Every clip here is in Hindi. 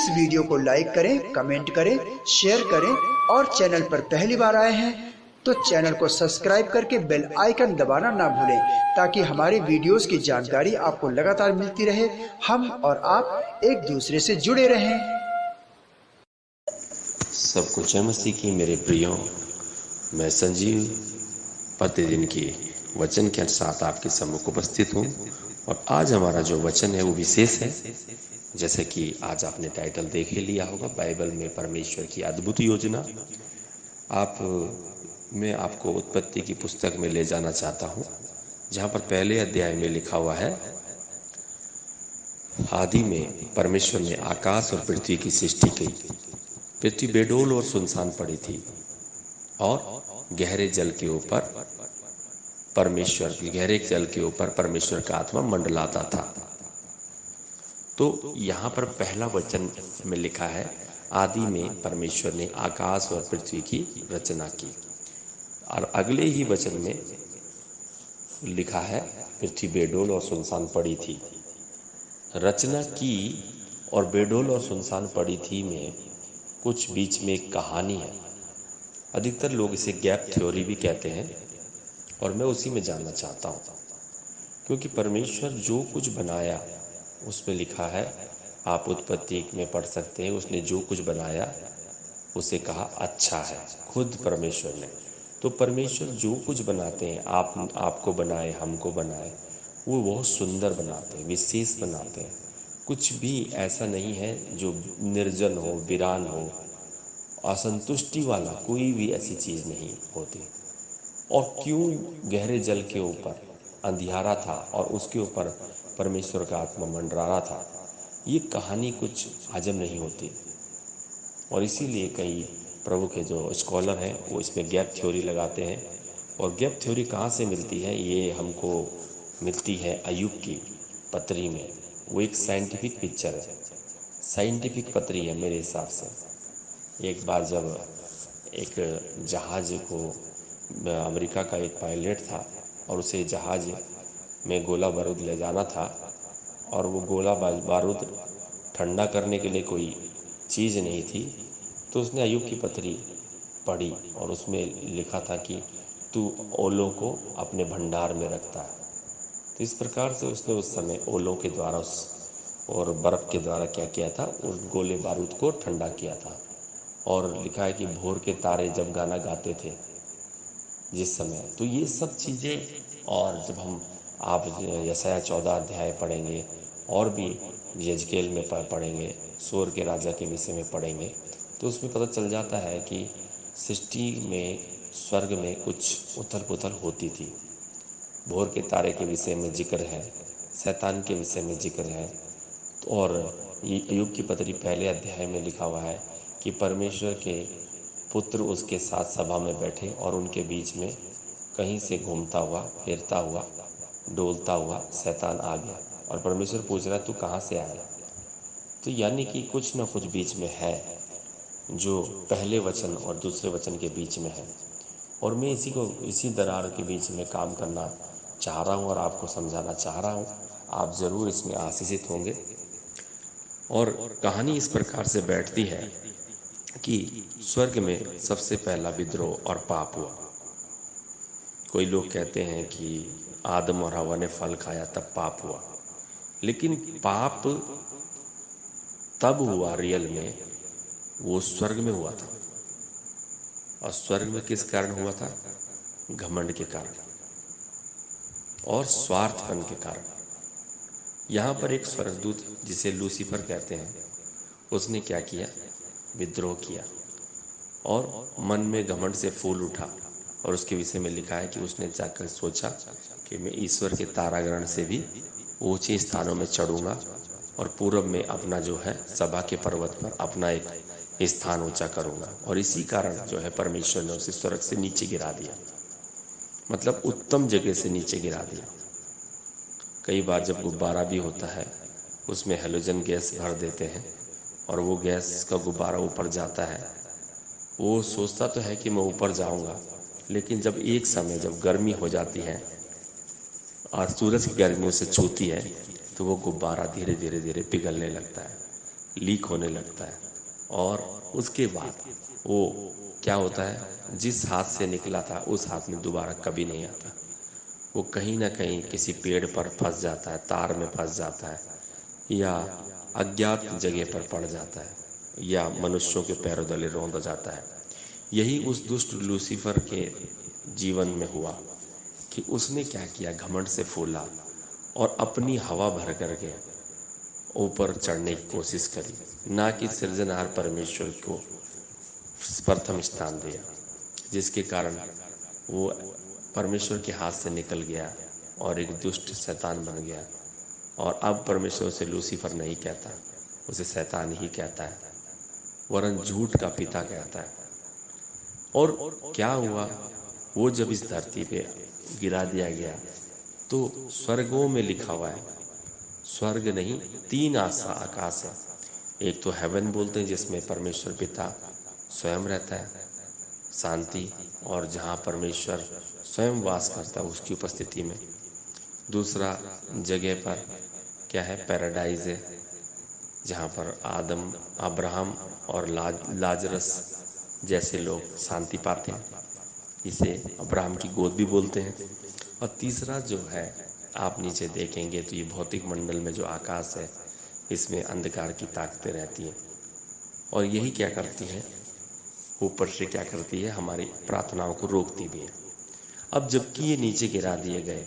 इस वीडियो को लाइक करें, कमेंट करें, शेयर करें और चैनल पर पहली बार आए हैं तो चैनल को सब्सक्राइब करके बेल आइकन दबाना ना भूलें ताकि हमारी वीडियोस की जानकारी आपको लगातार मिलती रहे, हम और आप एक दूसरे से जुड़े रहें। सबको जय मसीह की मेरे प्रियो, मैं संजीव प्रतिदिन के वचन के साथ आपके सम्मुख उपस्थित हूँ। और आज हमारा जो वचन है वो विशेष है। जैसे कि आज आपने टाइटल देख ही लिया होगा, बाइबल में परमेश्वर की अद्भुत योजना। मैं आपको उत्पत्ति की पुस्तक में ले जाना चाहता हूँ, जहाँ पर पहले अध्याय में लिखा हुआ है, आदि में परमेश्वर ने आकाश और पृथ्वी की सृष्टि की। पृथ्वी बेडोल और सुनसान पड़ी थी और गहरे जल के ऊपर परमेश्वर का आत्मा मंडलाता था। तो यहाँ पर पहला वचन में लिखा है, आदि में परमेश्वर ने आकाश और पृथ्वी की रचना की। और अगले ही वचन में लिखा है, पृथ्वी बेडोल और सुनसान पड़ी थी। रचना की और बेडोल और सुनसान पड़ी थी में कुछ बीच में एक कहानी है। अधिकतर लोग इसे गैप थ्योरी भी कहते हैं और मैं उसी में जानना चाहता हूँ, क्योंकि परमेश्वर जो कुछ बनाया उसमें लिखा है, आप उत्पत्ति में पढ़ सकते हैं, उसने जो कुछ बनाया उसे कहा अच्छा है, खुद परमेश्वर ने। तो परमेश्वर जो कुछ बनाते हैं, आपको बनाए, हमको बनाए, वो बहुत सुंदर बनाते हैं, विशेष बनाते हैं। कुछ भी ऐसा नहीं है जो निर्जन हो, वीरान हो, असंतुष्टि वाला कोई भी ऐसी चीज़ नहीं होती। और क्यों गहरे जल के ऊपर अंधियारा था और उसके ऊपर परमेश्वर का आत्मा मंडरा रहा था, ये कहानी कुछ हजम नहीं होती। और इसीलिए कई प्रभु के जो स्कॉलर हैं वो इसमें गैप थ्योरी लगाते हैं। और गैप थ्योरी कहाँ से मिलती है? ये हमको मिलती है अय्यूब की पत्री में। वो एक साइंटिफिक पिक्चर है, साइंटिफिक पत्री है मेरे हिसाब से। एक बार जब एक जहाज को, अमेरिका का एक पायलट था और उसे जहाज में गोला बारूद ले जाना था, और वो गोला बारूद ठंडा करने के लिए कोई चीज़ नहीं थी, तो उसने अय्यूब की पत्री पढ़ी और उसमें लिखा था कि तू ओलों को अपने भंडार में रखता है। तो इस प्रकार से उसने उस समय ओलों के द्वारा और बर्फ़ के द्वारा क्या किया था, उस गोले बारूद को ठंडा किया था। और लिखा है कि भोर के तारे जब गाना गाते थे जिस समय, तो ये सब चीज़ें। और जब आप यशायाह 14 अध्याय पढ़ेंगे और भी यजकेल में पढ़ेंगे, सोर के राजा के विषय में पढ़ेंगे, तो उसमें पता चल जाता है कि सृष्टि में, स्वर्ग में कुछ उथल पुथल होती थी। भोर के तारे के विषय में जिक्र है, शैतान के विषय में जिक्र है। और ये अय्यूब की पत्री पहले अध्याय में लिखा हुआ है कि परमेश्वर के पुत्र उसके साथ सभा में बैठे और उनके बीच में कहीं से घूमता हुआ, फिरता हुआ, डोलता हुआ शैतान आ गया। और परमेश्वर पूछ रहा है, तू कहाँ से आया? तो यानी कि कुछ ना कुछ बीच में है जो पहले वचन और दूसरे वचन के बीच में है। और मैं इसी दरार के बीच में काम करना चाह रहा हूँ और आपको समझाना चाह रहा हूँ। आप ज़रूर इसमें आशीषित होंगे। और कहानी इस प्रकार से बैठती है कि स्वर्ग में सबसे पहला विद्रोह और पाप हुआ। कोई लोग कहते हैं कि आदम और हवा ने फल खाया तब पाप हुआ, लेकिन पाप तब हुआ रियल में, वो स्वर्ग में हुआ था। और स्वर्ग में किस कारण हुआ था? घमंड के कारण और स्वार्थपन के कारण। यहाँ पर एक स्वर्गदूत जिसे लूसीफर कहते हैं, उसने क्या किया? विद्रोह किया और मन में घमंड से फूल उठा। और उसके विषय में लिखा है कि उसने जाकर सोचा कि मैं ईश्वर के तारागण से भी ऊंचे स्थानों में चढ़ूंगा और पूरब में अपना जो है सभा के पर्वत पर अपना एक स्थान ऊंचा करूंगा। और इसी कारण जो है परमेश्वर ने उसे स्वर्ग से नीचे गिरा दिया, मतलब उत्तम जगह से नीचे गिरा दिया। कई बार जब गुब्बारा भी होता है उसमें हेलोजन गैस भर देते हैं और वो गैस का गुब्बारा ऊपर जाता है। वो सोचता तो है कि मैं ऊपर जाऊंगा, लेकिन जब एक समय जब गर्मी हो जाती है और सूरज की गर्मी उसे छूती है तो वो गुब्बारा धीरे धीरे धीरे पिघलने लगता है। लीक होने लगता है। और उसके बाद वो क्या होता है, जिस हाथ से निकला था उस हाथ में दोबारा कभी नहीं आता। वो कहीं ना कहीं किसी पेड़ पर फंस जाता है, तार में फंस जाता है, या अज्ञात जगह पर पड़ जाता है, या मनुष्यों के पैरों तले रौंद जाता है। यही उस दुष्ट लूसीफर के जीवन में हुआ कि उसने क्या किया, घमंड से फूला और अपनी हवा भर करके ऊपर चढ़ने की कोशिश करी, ना कि सृजनहार परमेश्वर को प्रथम स्थान दिया, जिसके कारण वो परमेश्वर के हाथ से निकल गया और एक दुष्ट शैतान बन गया। और अब परमेश्वर उसे लूसीफर नहीं कहता, उसे शैतान ही कहता है, वरन झूठ का पिता कहता है। और क्या हुआ, वो जब इस धरती पे गिरा दिया गया तो स्वर्गों में लिखा हुआ है, स्वर्ग नहीं, 3 आकाश है। एक तो हेवन बोलते हैं जिसमें परमेश्वर पिता स्वयं रहता है, शांति, और जहाँ परमेश्वर स्वयं वास करता है उसकी उपस्थिति में। दूसरा जगह पर क्या है, पैराडाइज है, जहाँ पर आदम, अब्राहम और लाजरस जैसे लोग शांति पाते हैं, इसे अब्राहम की गोद भी बोलते हैं। और तीसरा जो है, आप नीचे देखेंगे तो ये भौतिक मंडल में जो आकाश है, इसमें अंधकार की ताकतें रहती हैं, और यही क्या करती हैं, ऊपर से क्या करती है, हमारी प्रार्थनाओं को रोकती भी है। अब जबकि ये नीचे गिरा दिए गए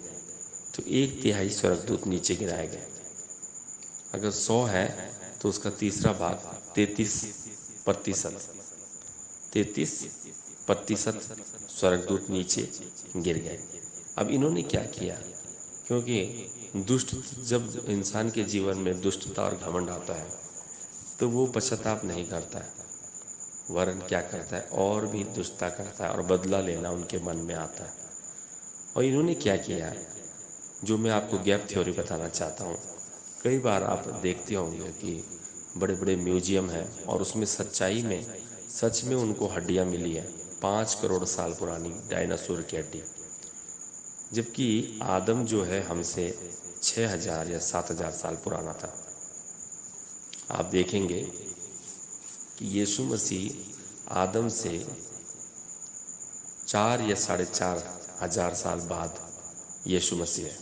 तो 1/3 स्वर्गदूत नीचे गिराए गए। अगर 100 है तो उसका तीसरा भाग 33% स्वर्गदूत नीचे गिर गए। अब इन्होंने क्या किया, क्योंकि दुष्ट, जब इंसान के जीवन में दुष्टता और घमंड आता है तो वो पश्चाताप नहीं करता है, वरन क्या करता है, और भी दुष्टता करता है और बदला लेना उनके मन में आता है। और इन्होंने क्या किया, जो मैं आपको गैप थ्योरी बताना चाहता हूँ। कई बार आप देखते होंगे कि बड़े बड़े म्यूजियम हैं और उसमें सच्चाई में, सच में उनको हड्डियाँ मिली है, 5 करोड़ साल पुरानी डायनासोर की हड्डी, जबकि आदम जो है हमसे 6000 या 7000 साल पुराना था। आप देखेंगे कि यीशु मसीह आदम से 4 या 4.5 हजार साल बाद यीशु मसीह है,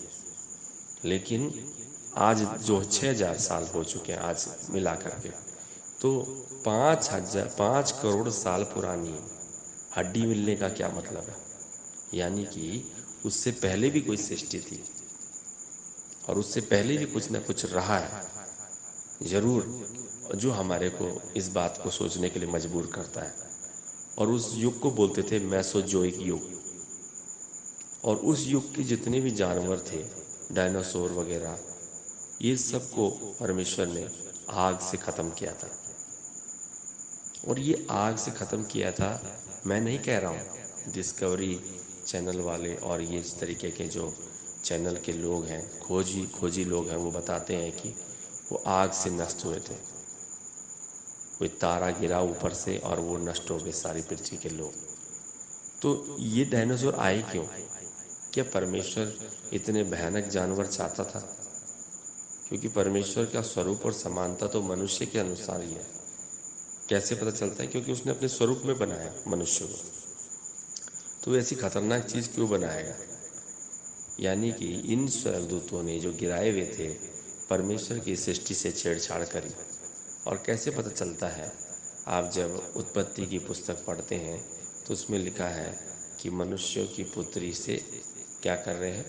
लेकिन आज जो 6000 साल हो चुके हैं आज मिला करके, तो 5 करोड़ साल पुरानी हड्डी मिलने का क्या मतलब है, यानी कि उससे पहले भी कोई सृष्टि थी और उससे पहले भी कुछ ना कुछ रहा है जरूर, जो हमारे को इस बात को सोचने के लिए मजबूर करता है। और उस युग को बोलते थे मेसोजोइक युग, और उस युग के जितने भी जानवर थे, डायनासोर वगैरह, ये सबको परमेश्वर ने आग से ख़त्म किया था। और ये आग से ख़त्म किया था, मैं नहीं कह रहा हूँ, डिस्कवरी चैनल वाले और ये इस तरीके के जो चैनल के लोग हैं, खोजी लोग हैं, वो बताते हैं कि वो आग से नष्ट हुए थे, कोई तारा गिरा ऊपर से और वो नष्ट हो गए सारी पृथ्वी के लोग। तो ये डायनासोर आए क्यों? क्या परमेश्वर इतने भयानक जानवर चाहता था? क्योंकि परमेश्वर का स्वरूप और समानता तो मनुष्य के अनुसार ही है। कैसे पता चलता है? क्योंकि उसने अपने स्वरूप में बनाया मनुष्य को, तो ऐसी खतरनाक चीज़ क्यों बनाएगा? यानी कि इन स्वर्गदूतों ने जो गिराए हुए थे, परमेश्वर की सृष्टि से छेड़छाड़ करी। और कैसे पता चलता है? आप जब उत्पत्ति की पुस्तक पढ़ते हैं तो उसमें लिखा है कि मनुष्यों की पुत्री से क्या कर रहे हैं,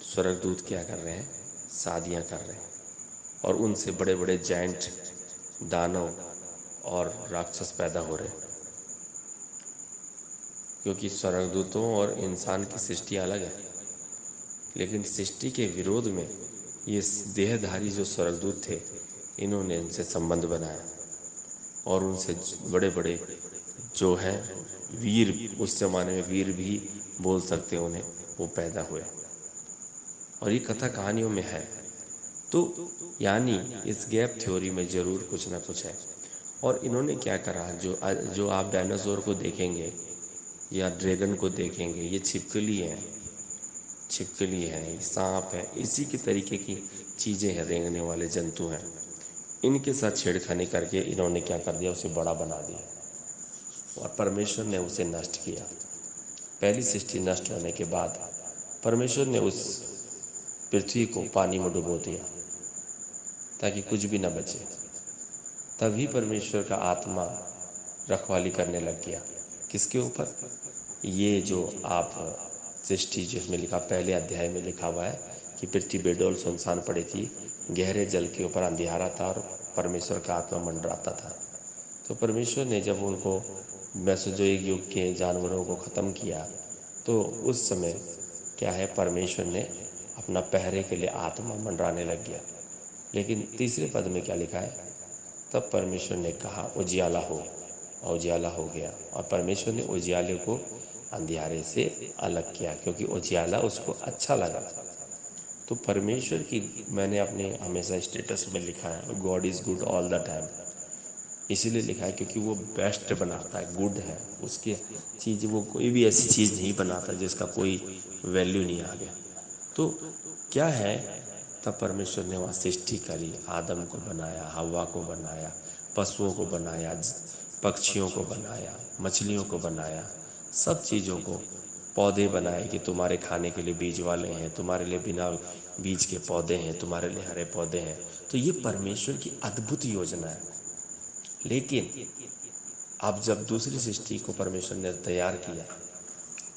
स्वर्गदूत क्या कर रहे हैं, शादियां कर रहे हैं, और उनसे बड़े बड़े जायंट, दानव और राक्षस पैदा हो रहे हैं। क्योंकि स्वर्गदूतों और इंसान की सृष्टि अलग है, लेकिन सृष्टि के विरोध में ये देहधारी जो स्वर्गदूत थे, इन्होंने इनसे संबंध बनाया और उनसे बड़े बड़े जो है वीर, उस जमाने में वीर भी बोल सकते उन्हें, वो पैदा हुए। और ये कथा कहानियों में है। तो यानी इस गैप थ्योरी में जरूर कुछ ना कुछ है। और इन्होंने क्या करा, जो आप डायनासोर को देखेंगे या ड्रैगन को देखेंगे, ये छिपकली है, सांप है, इसी की तरीके की चीज़ें हैं, रेंगने वाले जंतु हैं। इनके साथ छेड़खानी करके इन्होंने क्या कर दिया, उसे बड़ा बना दिया और परमेश्वर ने उसे नष्ट किया। पहली सृष्टि नष्ट होने के बाद परमेश्वर ने उस पृथ्वी को पानी में डुबो दिया ताकि कुछ भी न बचे। तभी परमेश्वर का आत्मा रखवाली करने लग गया। किसके ऊपर? ये जो आप सृष्टि जिसमें लिखा, पहले अध्याय में लिखा हुआ है कि पृथ्वी बेडौल सुनसान पड़ी थी, गहरे जल के ऊपर अंधियारा था और परमेश्वर का आत्मा मंडराता था। तो परमेश्वर ने जब उनको मेसोजोइक युग के जानवरों को ख़त्म किया तो उस समय क्या है, परमेश्वर ने अपना पहरे के लिए आत्मा मंडराने लग गया। लेकिन तीसरे पद में क्या लिखा है, तब परमेश्वर ने कहा उजियाला हो, और उजियाला हो गया। और परमेश्वर ने उजियाले को अंधियारे से अलग किया क्योंकि उजियाला उसको अच्छा लगा। तो परमेश्वर की, मैंने अपने हमेशा स्टेटस में लिखा है, God is good all the time. इसीलिए लिखा है क्योंकि वो बेस्ट बनाता है, गुड है उसकी चीज़। वो कोई भी ऐसी चीज़ नहीं बनाता जिसका कोई वैल्यू नहीं आगे। तो क्या है, तब परमेश्वर ने वहाँ सृष्टि करी, आदम को बनाया, हव्वा को बनाया, पशुओं को बनाया, पक्षियों को बनाया, मछलियों को बनाया, सब चीज़ों को, पौधे बनाए कि तुम्हारे खाने के लिए बीज वाले हैं, तुम्हारे लिए बिना बीज के पौधे हैं, तुम्हारे लिए हरे पौधे हैं। तो ये परमेश्वर की अद्भुत योजना है। लेकिन अब जब दूसरी सृष्टि को परमेश्वर ने तैयार किया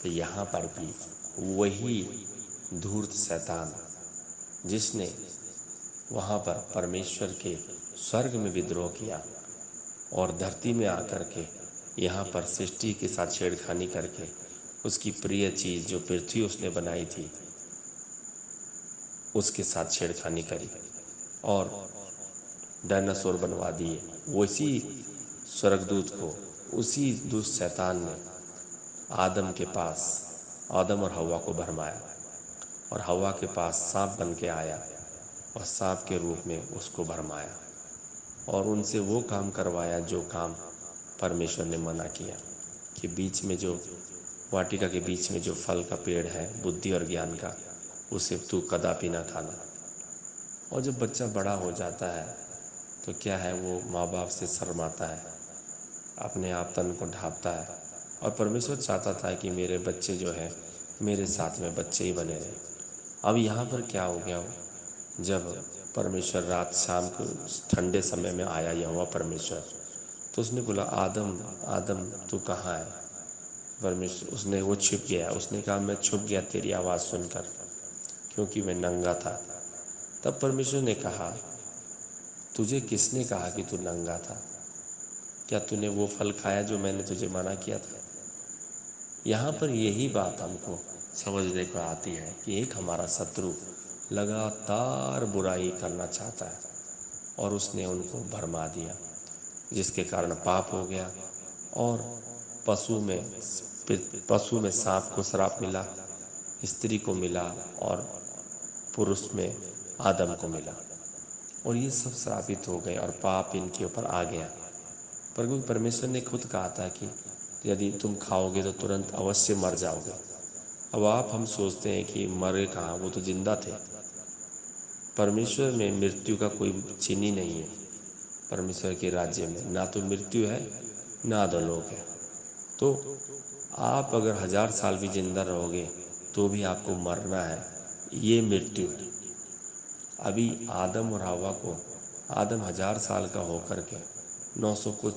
तो यहाँ पर भी वही धूर्त शैतान, जिसने वहाँ पर परमेश्वर के स्वर्ग में विद्रोह किया और धरती में आकर के यहाँ पर सृष्टि के साथ छेड़खानी करके उसकी प्रिय चीज़ जो पृथ्वी उसने बनाई थी उसके साथ छेड़खानी करी और डायनासोर बनवा दिए। उसी स्वर्गदूत को, उसी दुष्ट शैतान ने आदम के पास, आदम और हव्वा को भरमाया और हव्वा के पास सांप बन के आया और सांप के रूप में उसको भरमाया और उनसे वो काम करवाया जो काम परमेश्वर ने मना किया कि बीच में जो वाटिका के बीच में जो फल का पेड़ है बुद्धि और ज्ञान का, उसे तू कदापि ना खाना। और जब बच्चा बड़ा हो जाता है तो क्या है, वो माँ बाप से शर्माता है, अपने आप तन को ढांपता है। और परमेश्वर चाहता था कि मेरे बच्चे जो है मेरे साथ में बच्चे ही बने रहे। अब यहाँ पर क्या हो गया, जब परमेश्वर रात शाम को ठंडे समय में आया यहोवा परमेश्वर, तो उसने बोला आदम आदम तू कहाँ है। परमेश्वर, उसने वो छिप गया, उसने कहा मैं छुप गया तेरी आवाज़ सुनकर क्योंकि मैं नंगा था। तब परमेश्वर ने कहा तुझे किसने कहा कि तू नंगा था? क्या तूने वो फल खाया जो मैंने तुझे मना किया था? यहाँ पर यही बात हमको समझने को आती है कि एक हमारा शत्रु लगातार बुराई करना चाहता है और उसने उनको भरमा दिया, जिसके कारण पाप हो गया। और पशु में सांप को श्राप मिला, स्त्री को मिला और पुरुष में आदम को मिला और ये सब श्रापित हो गए और पाप इनके ऊपर आ गया। पर परमेश्वर ने खुद कहा था कि यदि तुम खाओगे तो तुरंत अवश्य मर जाओगे। अब हम सोचते हैं कि मरे कहाँ, वो तो जिंदा थे। परमेश्वर में मृत्यु का कोई चिन्ह ही नहीं है। परमेश्वर के राज्य में ना तो मृत्यु है ना अधोलोक है। तो आप अगर 1000 साल भी जिंदा रहोगे तो भी आपको मरना है, ये मृत्यु है। अभी आदम और हव्वा को, आदम 1000 साल का होकर के 900 कुछ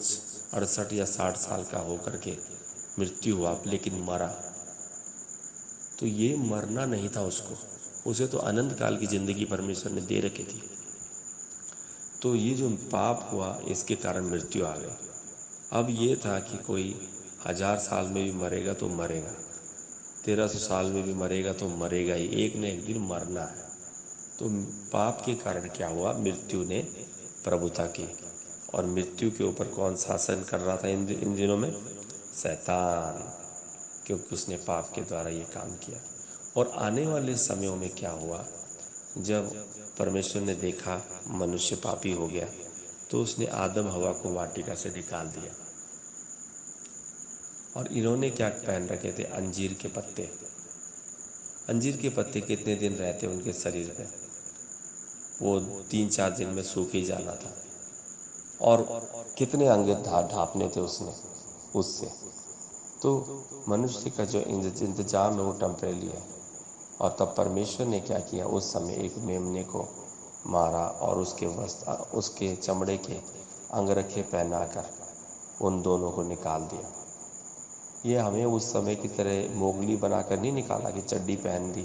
68 या 60 साल का होकर के मृत्यु हुआ, लेकिन मरा। तो ये मरना नहीं था उसको, उसे तो अनंत काल की जिंदगी परमेश्वर ने दे रखी थी। तो ये जो पाप हुआ इसके कारण मृत्यु आ गई। अब ये था कि कोई 1000 साल में भी मरेगा तो मरेगा, 1300 साल में भी मरेगा तो मरेगा ही, एक न एक दिन मरना है। तो पाप के कारण क्या हुआ, मृत्यु ने प्रभुता की। और मृत्यु के ऊपर कौन शासन कर रहा था इन दिनों में? शैतान, क्योंकि उसने पाप के द्वारा ये काम किया। और आने वाले समयों में क्या हुआ, जब परमेश्वर ने देखा मनुष्य पापी हो गया तो उसने आदम हवा को वाटिका से निकाल दिया और इन्होंने क्या पहन रखे थे? अंजीर के पत्ते। अंजीर के पत्ते कितने दिन रहते उनके शरीर पे? वो 3-4 दिन में सूख ही जाना था। और कितने अंग ढांपने थे उसने उससे। तो मनुष्य का जो इंतजाम है वो टेम्परेरी है। और तब परमेश्वर ने क्या किया, उस समय एक मेमने को मारा और उसके वस्त्र, उसके चमड़े के अंगरखे पहनाकर उन दोनों को निकाल दिया। ये हमें उस समय की तरह मोगली बनाकर नहीं निकाला कि चड्डी पहन दी,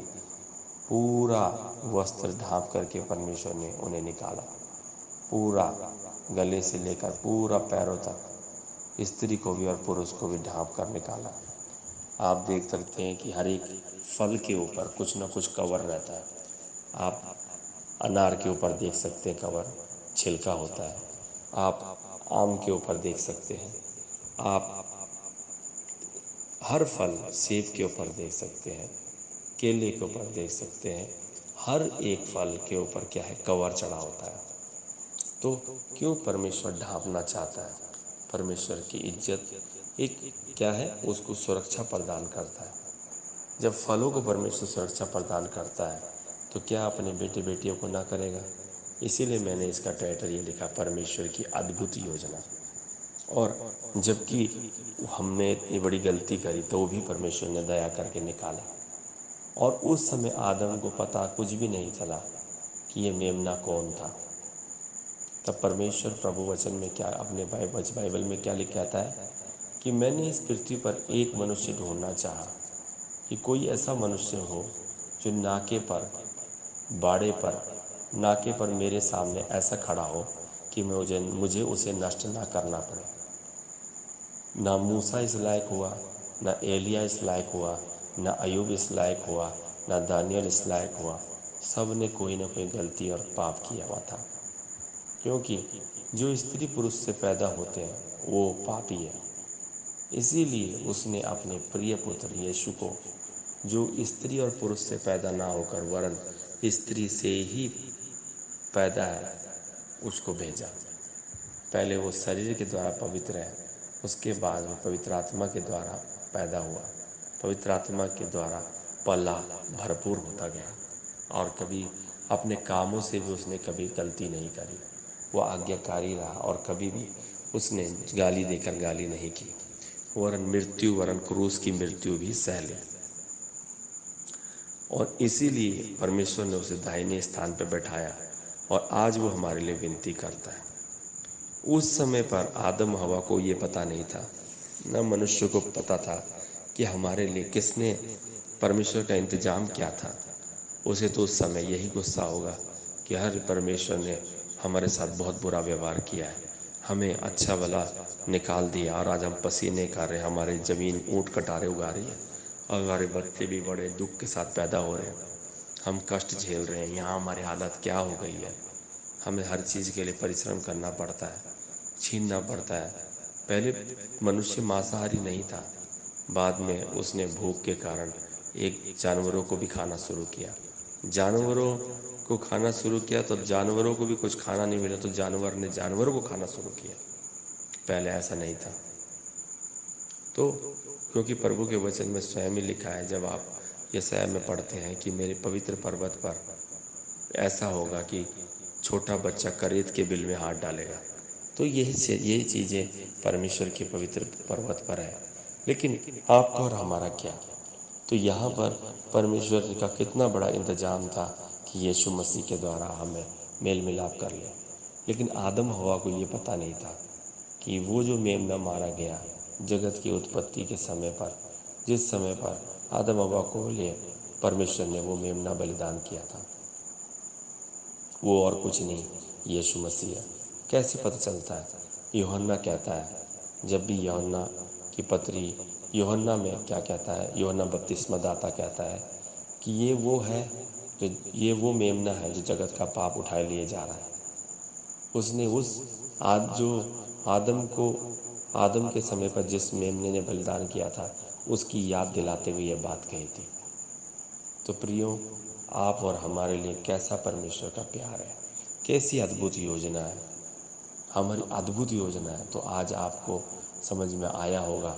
पूरा वस्त्र ढांप करके परमेश्वर ने उन्हें निकाला, पूरा गले से लेकर पूरा पैरों तक, स्त्री को भी और पुरुष को भी ढांप कर निकाला। आप देख सकते हैं कि हर एक फल के ऊपर कुछ ना कुछ कवर रहता है। आप अनार के ऊपर देख सकते हैं कवर, छिलका होता है। आप आम के ऊपर देख सकते हैं, आप हर फल, सेब के ऊपर देख सकते हैं, केले के ऊपर देख सकते हैं। हर एक फल के ऊपर क्या है, कवर चढ़ा होता है। तो क्यों परमेश्वर ढांपना चाहता है? परमेश्वर की इज्जत एक क्या है, उसको सुरक्षा प्रदान करता है। जब फलों को परमेश्वर सुरक्षा प्रदान करता है तो क्या अपने बेटे बेटियों को ना करेगा? इसीलिए मैंने इसका टाइटल ये लिखा, परमेश्वर की अद्भुत योजना। और जबकि हमने इतनी बड़ी गलती करी तो भी परमेश्वर ने दया करके निकाला। और उस समय आदम को पता कुछ भी नहीं चला कि ये मेमना कौन था। तब परमेश्वर प्रभु वचन में क्या, अपने बाइबल में क्या लिखा आता है कि मैंने इस पृथ्वी पर एक मनुष्य ढूंढना चाहा, कि कोई ऐसा मनुष्य हो जो नाके पर, बाड़े पर, नाके पर मेरे सामने ऐसा खड़ा हो कि मुझे उसे नष्ट ना करना पड़े। ना मूसा इस लायक हुआ, ना एलिया इस लायक हुआ, ना अयूब इस लायक हुआ, ना दानियल इस लायक हुआ। सब ने कोई ना कोई गलती और पाप किया हुआ था, क्योंकि जो स्त्री पुरुष से पैदा होते हैं वो पापी है। इसीलिए उसने अपने प्रिय पुत्र यीशु को, जो स्त्री और पुरुष से पैदा ना होकर वरन स्त्री से ही पैदा है, उसको भेजा। पहले वो शरीर के द्वारा पवित्र है, उसके बाद वो पवित्र आत्मा के द्वारा पैदा हुआ, पवित्र आत्मा के द्वारा पला, भरपूर होता गया। और कभी अपने कामों से भी उसने कभी गलती नहीं करी, वो आज्ञाकारी रहा और कभी भी उसने गाली देकर गाली नहीं की, वरन क्रूस की मृत्यु भी सह ली। और इसीलिए परमेश्वर ने उसे दाहिने स्थान पर बैठाया और आज वो हमारे लिए विनती करता है। उस समय पर आदम हवा को ये पता नहीं था, न मनुष्य को पता था कि हमारे लिए किसने, परमेश्वर का इंतजाम क्या था। उसे तो उस समय यही गुस्सा होगा कि हर परमेश्वर ने हमारे साथ बहुत बुरा व्यवहार किया है, हमें अच्छा भला निकाल दिया और आज हम पसीने कर रहे हैं, हमारी ज़मीन ऊँट कटारे उगा रही है और हमारे बच्चे भी बड़े दुख के साथ पैदा हो रहे हैं, हम कष्ट झेल रहे हैं, यहाँ हमारी हालत क्या हो गई है। हमें हर चीज़ के लिए परिश्रम करना पड़ता है, छीनना पड़ता है। पहले मनुष्य मांसाहारी नहीं था, बाद में उसने भूख के कारण एक जानवरों को भी खाना शुरू किया। जानवरों को खाना शुरू किया तो जानवरों को भी कुछ खाना नहीं मिला तो जानवर ने जानवरों को खाना शुरू किया। पहले ऐसा नहीं था। तो क्योंकि प्रभु के वचन में स्वयं ही लिखा है, जब आप यशायाह में पढ़ते हैं कि मेरे पवित्र पर्वत पर ऐसा होगा कि छोटा बच्चा करेत के बिल में हाथ डालेगा। तो यही चीज़ें परमेश्वर के पवित्र पर्वत पर है। लेकिन आपका और हमारा क्या? तो यहाँ पर परमेश्वर का कितना बड़ा इंतजाम था कि यीशु मसीह के द्वारा हमें मेल मिलाप कर ले। लेकिन आदम हवा को ये पता नहीं था कि वो जो मेमना मारा गया जगत की उत्पत्ति के समय पर, जिस समय पर आदम हवा को लिए परमेश्वर ने वो मेमना बलिदान किया था, वो और कुछ नहीं, यीशु मसीह है। कैसे पता चलता है? यूहन्ना कहता है, जब भी यूहन्ना की पत्री, यूहन्ना में क्या कहता है, यूहन्ना बपतिस्मा दाता कहता है कि ये वो मेमना है जो जगत का पाप उठाए लिए जा रहा है। उसने जो आदम के समय पर जिस मेमने ने बलिदान किया था उसकी याद दिलाते हुए यह बात कही थी। तो प्रियो, आप और हमारे लिए कैसा परमेश्वर का प्यार है, कैसी अद्भुत योजना है, हमारी अद्भुत योजना है। तो आज आपको समझ में आया होगा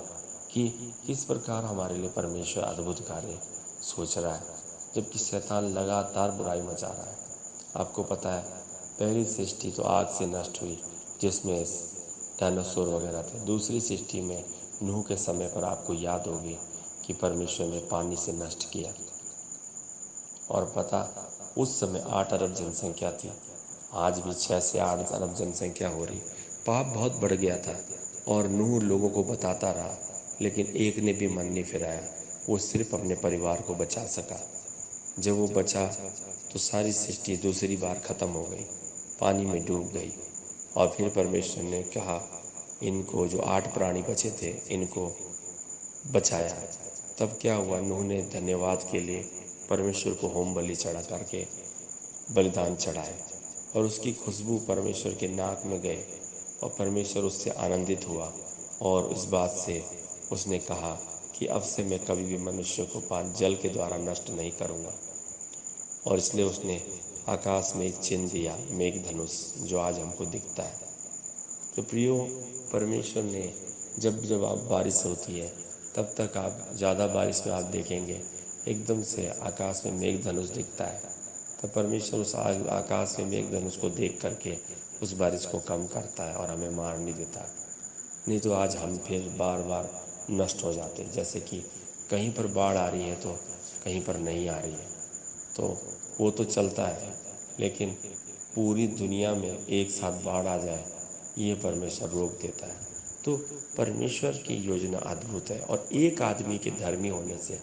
कि किस प्रकार हमारे लिए परमेश्वर अद्भुत कार्य सोच रहा है, जबकि शैतान लगातार बुराई मचा रहा है। आपको पता है, पहली सृष्टि तो आग से नष्ट हुई, जिसमें डायनासोर वगैरह थे। दूसरी सृष्टि में नूह के समय पर आपको याद होगी कि परमेश्वर ने पानी से नष्ट किया, और पता उस समय 8 अरब जनसंख्या थी। आज भी 6 से 8 अरब जनसंख्या हो रही। पाप बहुत बढ़ गया था और नूह लोगों को बताता रहा, लेकिन एक ने भी मन नहीं फिराया। वो सिर्फ अपने परिवार को बचा सका। जब वो बचा तो सारी सृष्टि दूसरी बार खत्म हो गई, पानी में डूब गई। और फिर परमेश्वर ने कहा, इनको जो 8 प्राणी बचे थे इनको बचाया। तब क्या हुआ, नूह ने धन्यवाद के लिए परमेश्वर को होम बलि चढ़ा करके बलिदान चढ़ाए, और उसकी खुशबू परमेश्वर के नाक में गए, और परमेश्वर उससे आनंदित हुआ। और उस बात से उसने कहा कि अब से मैं कभी भी मनुष्य को जल के द्वारा नष्ट नहीं करूँगा। और इसलिए उसने आकाश में एक चिन्ह दिया, मेघधनुष, जो आज हमको दिखता है। तो प्रियो, परमेश्वर ने जब जब आप बारिश होती है तब तक आप ज़्यादा बारिश में आप देखेंगे एकदम से आकाश में मेघधनुष दिखता है। तो परमेश्वर उस आकाश में मेघधनुष को देख करके उस बारिश को कम करता है और हमें मार नहीं देता। नहीं तो आज हम फिर बार बार नष्ट हो जाते हैं। जैसे कि कहीं पर बाढ़ आ रही है तो कहीं पर नहीं आ रही है, तो वो तो चलता है, लेकिन पूरी दुनिया में एक साथ बाढ़ आ जाए ये परमेश्वर रोक देता है। तो परमेश्वर की योजना अद्भुत है, और एक आदमी के धर्मी होने से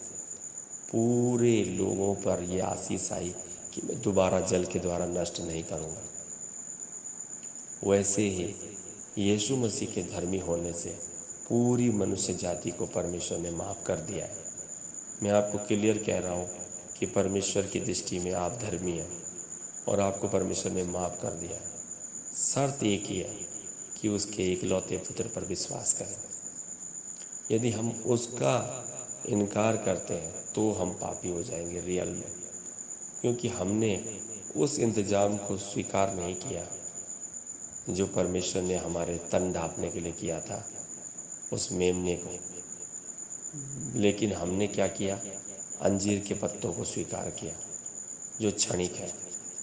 पूरे लोगों पर ये आशीष आई कि मैं दोबारा जल के द्वारा नष्ट नहीं करूँगा। वैसे ही यीशु मसीह के धर्मी होने से पूरी मनुष्य जाति को परमेश्वर ने माफ़ कर दिया है। मैं आपको क्लियर कह रहा हूँ कि परमेश्वर की दृष्टि में आप धर्मी हैं और आपको परमेश्वर ने माफ़ कर दिया है। शर्त एक ही है कि उसके इकलौते पुत्र पर विश्वास करें। यदि हम उसका इनकार करते हैं तो हम पापी हो जाएंगे रियल में, क्योंकि हमने उस इंतज़ाम को स्वीकार नहीं किया जो परमेश्वर ने हमारे तन ढांपने के लिए किया था, उस मेमने को। लेकिन हमने क्या किया, अंजीर के पत्तों को स्वीकार किया जो क्षणिक है।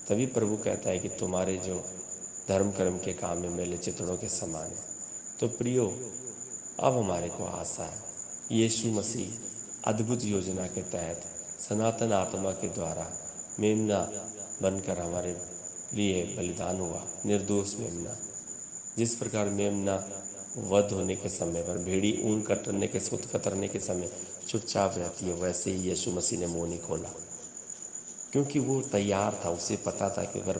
तभी प्रभु कहता है कि तुम्हारे जो धर्म कर्म के काम में मेले चितड़ों के समान है। तो प्रियो, अब हमारे को आशा है, यीशु मसीह अद्भुत योजना के तहत सनातन आत्मा के द्वारा मेमना बनकर हमारे लिए बलिदान हुआ, निर्दोष मेमना। जिस प्रकार मेमना वध होने के समय पर भेड़ी ऊन कतरने के समय चुपचाप रहती है, वैसे ही यीशु मसीह ने मुंह नहीं खोला, क्योंकि वो तैयार था। उसे पता था कि अगर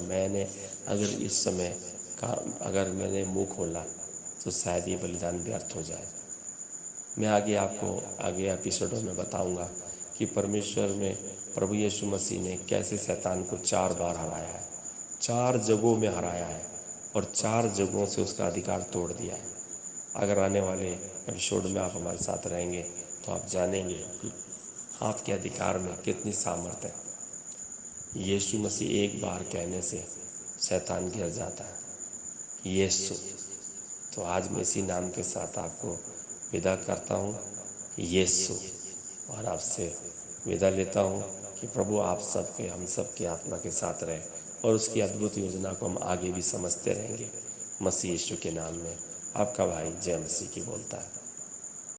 मैंने मुंह खोला तो शायद ये बलिदान व्यर्थ हो जाए। मैं आगे एपिसोडों में बताऊंगा कि परमेश्वर में प्रभु यीशु मसीह ने कैसे शैतान को 4 बार हराया है, 4 जगहों में हराया है, और 4 जगहों से उसका अधिकार तोड़ दिया है। अगर आने वाले एपिसोड में आप हमारे साथ रहेंगे तो आप जानेंगे कि आपके अधिकार में कितनी सामर्थ्य है। यीशु मसीह एक बार कहने से शैतान गिर जाता है, यीशु। तो आज मैं इसी नाम के साथ आपको विदा करता हूँ, यीशु, और आपसे विदा लेता हूँ कि प्रभु आप सबके, हम सबके आत्मा के साथ रहे, और उसकी अद्भुत योजना को हम आगे भी समझते रहेंगे। मसीह यीशु के नाम में आपका भाई जय मसीह की बोलता है।